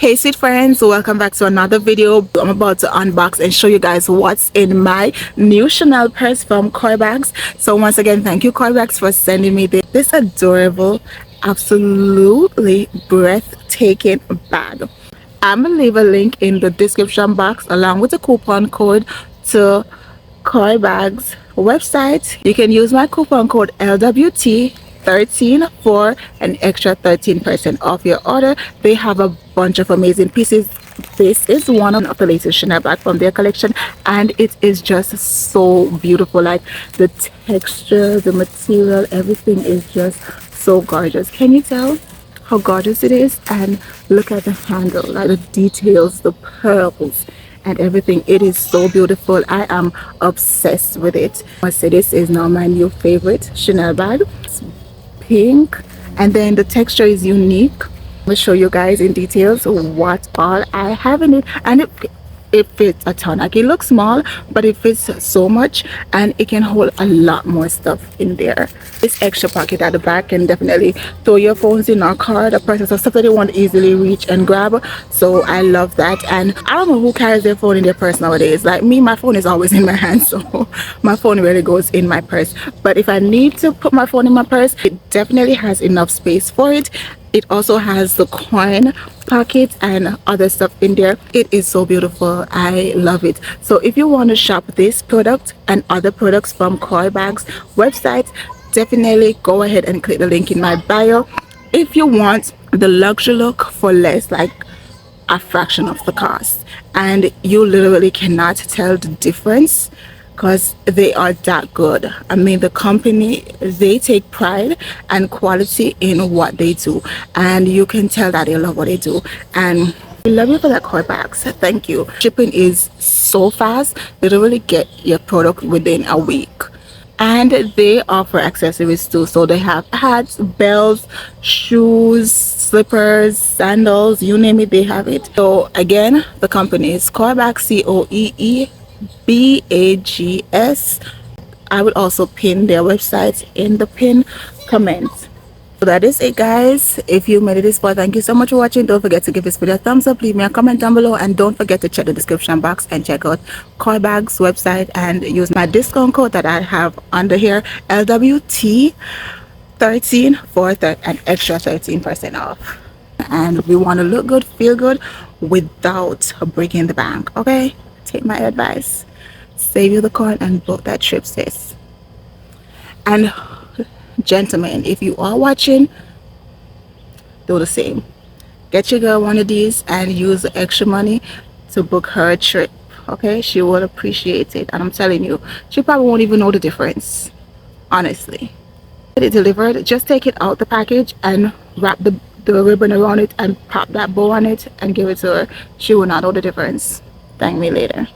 Hey sweet friends, welcome back to another video. I'm about to unbox and show you guys what's in my new Chanel purse from Coeebags. So once again, thank you Coeebags for sending me this adorable, absolutely breathtaking bag. I'm gonna leave a link in the description box along with a coupon code to Coeebags website. You can use my coupon code LWT13 for an extra 13% off your order. They have a bunch of amazing pieces. This is one of the latest Chanel bag from their collection, and it is just so beautiful. Like the texture, the material, everything is just so gorgeous. Can you tell how gorgeous it is? And look at the handle, like the details, the pearls and everything. It is so beautiful. I am obsessed with it. I must say this is now my new favorite Chanel bag. It's pink and then the texture is unique. I'm gonna show you guys in details what all I have in it, and it fits a ton. Like it looks small, but it fits so much, and it can hold a lot more stuff in there. This extra pocket at the back can definitely throw your phones in or card or purses or stuff that you want to easily reach and grab. So I love that. And I don't know who carries their phone in their purse nowadays. Like me, my phone is always in my hand, so my phone really goes in my purse. But if I need to put my phone in my purse, it definitely has enough space for it. It also has the coin pocket and other stuff in there. It is so beautiful. I love it. So if you want to shop this product and other products from Coeebags website, definitely go ahead and click the link in my bio. If you want the luxury look for less, like a fraction of the cost, and you literally cannot tell the difference because they are that good. I mean, the company, they take pride and quality in what they do, and you can tell that they love what they do. And we love you for that, Coeebags. Thank you. Shipping is so fast. You literally get your product within a week. And they offer accessories too. So they have hats, belts, shoes, slippers, sandals, you name it, they have it. So again, the company is Coeebags, Coeebags. I will also pin their website in the pin comment. So that is it, guys. If you made it this far, thank you so much for watching. Don't forget to give this video a thumbs up, leave me a comment down below, and don't forget to check the description box and check out Coeebags website and use my discount code that I have under here, LWT13 for an extra 13% off. And we want to look good, feel good without breaking the bank. Okay, take my advice, save you the coin and book that trip, sis. And gentlemen, if you are watching, do the same. Get your girl one of these and use the extra money to book her a trip. Okay, she will appreciate it, and I'm telling you, she probably won't even know the difference, honestly. Get it delivered, just take it out the package and wrap the ribbon around it and pop that bow on it and give it to her. She will not know the difference. Thank me later.